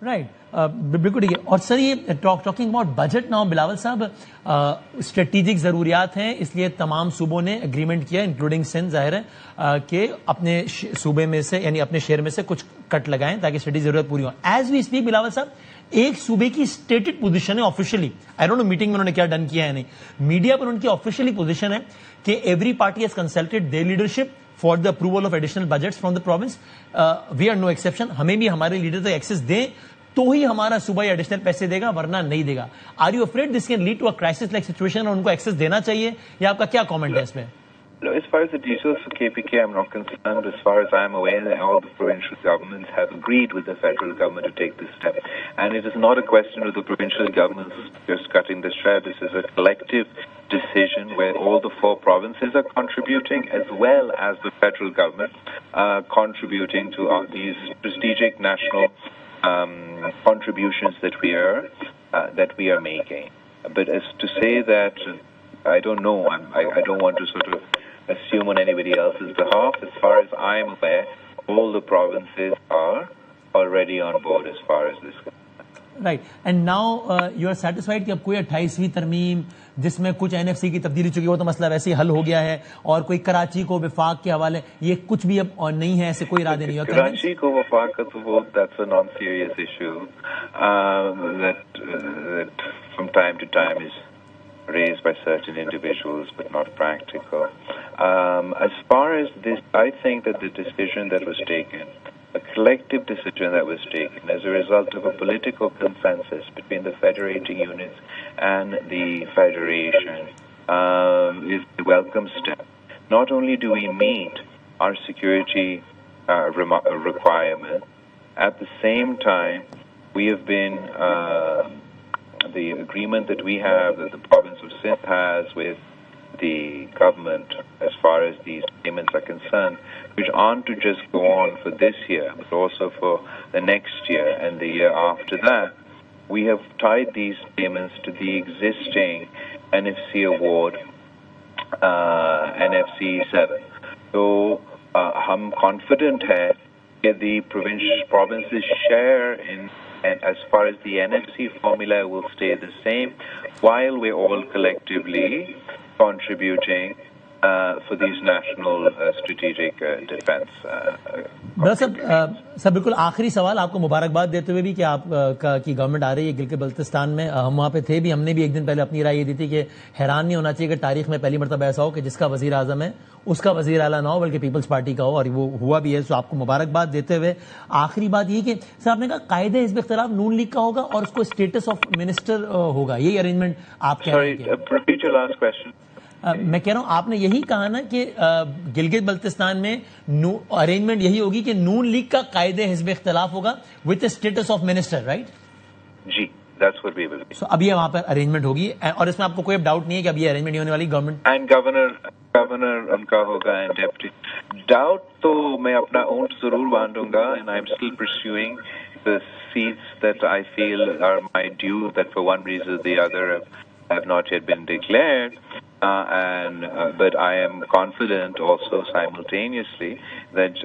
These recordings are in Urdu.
رائٹ بالکل ٹھیک ہے. اور سر یہ talking about budget now Bilawal صاحب اسٹریٹجک ضروریات ہیں اس لیے تمام صوبوں نے اگریمنٹ کیا انکلوڈنگ سندھ ظاہر ہے کہ اپنے صوبے میں سے یعنی اپنے شہر میں سے کچھ کٹ لگائیں تاکہ اسٹریٹجک ضرورت پوری ہو. ایز وی اسپیک بلاول صاحب ایک صوبے کی اسٹیٹڈ پوزیشن ہے officially, I don't know meeting میں انہوں نے کیا ڈن کیا ہے نہیں, میڈیا پر ان کی آفیشلی پوزیشن ہے کہ every party has consulted their leadership for the approval of additional budgets from the province. We are no exception, ہمیں بھی ہمارے لیڈر تک ایکسس دیں تو ہی ہمارا صوبہ ایڈیشنل پیسے دے گا ورنہ نہیں دے گا. Are you afraid this can lead to a crisis like situation اور ان کو ایکسس دینا چاہیے یا آپ کا کیا کامنٹ ہے اس میں؟ As far as the details for KPK, I'm not concerned. As far as I'm aware, all the provincial governments have agreed with the federal government to take this step. And it is not a question of the provincial governments just cutting the share. This is a collective decision where all the 4 provinces are contributing as well as the federal government contributing to these strategic national contributions that we are making. But as to say that, I don't know. I don't want to sort of assume on anybody else's behalf. As far as I'm aware, all the provinces are already on board as far as this goes. Right. And now you are satisfied کہ اب کوئی 28ویں ترمیم جس میں کچھ این ایف سی کی تبدیلی چکی وہ تو مسئلہ ویسے ہی حل ہو گیا ہے اور کوئی کراچی کو وفاق کے حوالے یہ کچھ بھی اب نہیں ہے, ایسے کوئی ارادے نہیں ہوتے. کراچی کو وفاق کا تو وہ that's a non-serious issue that from time to time is raised by certain individuals but not practical. As far as this, I think that the decision that was taken, a collective decision that was taken as a result of a political consensus between the federating units and the federation is a welcome step. Not only do we meet our security requirements, at the same time we have been the agreement that we have, that the province of Sindh has with the government as far as these payments are concerned, which aren't to just go on for this year, but also for the next year and the year after that. We have tied these payments to the existing NFC award, NFC 7. So, hum confident hai that the provinces share in, and as far as the NFC formula will stay the same, while we're all collectively contributing for these national strategic defense. سر بالکل آخری سوال آپ کو مبارکباد دیتے ہوئے بھی کہ آپ کی گورنمنٹ آ رہی ہے گلگت بلتستان میں, ہم وہاں پہ تھے بھی, ہم نے بھی ایک دن پہلے اپنی رائے یہ دی تھی کہ حیران نہیں ہونا چاہیے کہ تاریخ میں پہلی مرتبہ ایسا ہو کہ جس کا وزیر اعظم ہے اس کا وزیر اعلیٰ نہ ہو بلکہ پیپلز پارٹی کا ہو, اور وہ ہوا بھی ہے. سو آپ کو مبارکباد دیتے ہوئے آخری بات یہ کہ سر آپ نے کہا قائد حزب اختلاف نون لیگ کا ہوگا اور اس کو اسٹیٹس آف منسٹر ہوگا, یہی ارینجمنٹ آپ کہہ رہے ہیں؟ میں کہہ رہا ہوں آپ نے یہی کہا نا کہ گلگت بلتستان میں ارینجمنٹ یہی ہوگی کہ نون لیگ کا قائد حزب اختلاف ہوگا with status of minister, right? جی that's what we will be. So اب یہ وہاں پر ارینجمنٹ ہوگی اور اس میں آپ کو کوئی ڈاؤٹ نہیں ہے کہ اب یہ ارینجمنٹ ہونے والی گورنمنٹ اینڈ گورنر ان کا ہوگا اینڈ ڈیپٹی. ڈاؤٹ تو میں اپنا اونٹ ضرور باندھوں گا and I am still pursuing the seats that I feel are my due, that for one reason or the other have not yet been declared. But I am confident also simultaneously that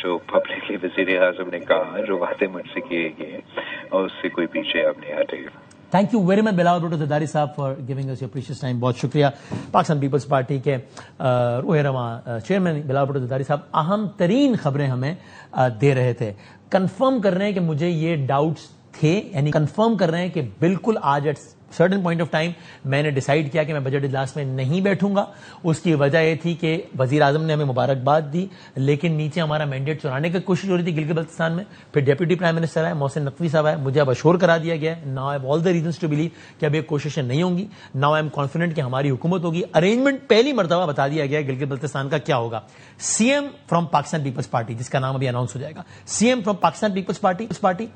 جو publicly وزیر اعظم نے کہا, جو باتیں مجھ سے کیے گئے اس سے کوئی پیچھے اب نہیں ہٹے گا. Thank you very much Bilawal Bhutto Zardari صاحب for giving us your precious time. بہت شکریہ. پاکستان پیپلز پارٹی کے روح رواں چیئرمین بلاول بھٹو زرداری صاحب اہم ترین خبریں ہمیں دے رہے تھے. کنفرم کر رہے ہیں کہ مجھے یہ ڈاؤٹس تھے, یعنی کنفرم کر رہے ہیں کہ بالکل آج at certain point of time میں نے ڈیسائیڈ کیا کہ میں بجٹ اجلاس میں نہیں بیٹھوں گا. اس کی وجہ یہ تھی کہ وزیر اعظم نے ہمیں مبارکباد دی لیکن نیچے ہمارا مینڈیٹ چرانے کی کوشش ہو رہی تھی گلگت بلتستان میں. پھر ڈیپٹی پرائم منسٹر آئے, محسن نقوی صاحب آئے, مجھے اب اشور کرا دیا گیا ہے. Now I have all the reasons to believe کہ اب یہ کوششیں نہیں ہوں گی. ناؤ آئی ایم کانفیڈنٹ کہ ہماری حکومت ہوگی. ارینجمنٹ پہلی مرتبہ بتا دیا گیا ہے گلگت بلتستان کا کیا ہوگا. C M from Pakistan Peoples Party, جس کا نام ابھی اناؤنس ہو جائے گا, C M from Pakistan Peoples Party,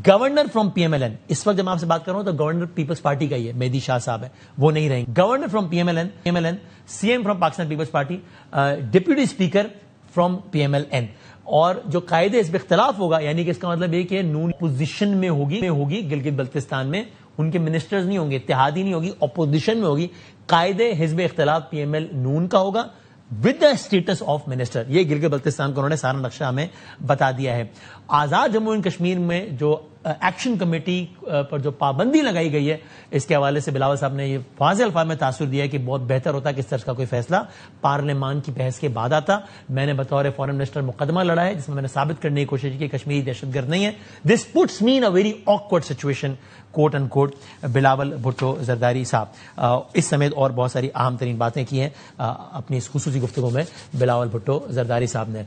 governor from P M L N. اس وقت جب میں آپ سے بات کر رہا ہوں تو گورنر پیپلز پارٹی کا ہی ہے, مہدی شاہ صاحب ہے, وہ نہیں رہیں گے. Governor from P M L N, C M from Pakistan Peoples Party, deputy speaker from P M L N. اور جو قائد حزب اختلاف ہوگا, یعنی کہ اس کا مطلب یہ کہ نون پوزیشن میں ہوگی گلگت بلتستان میں, ان کے منسٹرز نہیں ہوں گے, اتحادی نہیں ہوگی, اپوزیشن میں ہوگی. قائد حزب اختلاف پی ایم ایل نون کا ہوگا with the status of minister. یہ گلگت بلتستان کو انہوں نے سارا نقشہ ہمیں بتا دیا ہے. آزاد جموں اینڈ کشمیر میں جو ایکشن کمیٹی پر جو پابندی لگائی گئی ہے اس کے حوالے سے بلاول صاحب نے یہ واضح الفاظ میں تاثر دیا ہے کہ بہت بہتر ہوتا کہ اس طرح کا کوئی فیصلہ پارلیمان کی بحث کے بعد آتا. میں نے بطور فارن منسٹر مقدمہ لڑا ہے جس میں نے ثابت کرنے کی کوشش کی کہ کشمیری دہشت گرد نہیں ہے. This puts me in a very awkward situation quote end quote. Bilawal Bhutto Zardari صاحب اس سمیت اور بہت ساری اہم ترین باتیں کی ہیں اپنی اس خصوصی گفتگو میں بلاول بھٹو زرداری صاحب نے.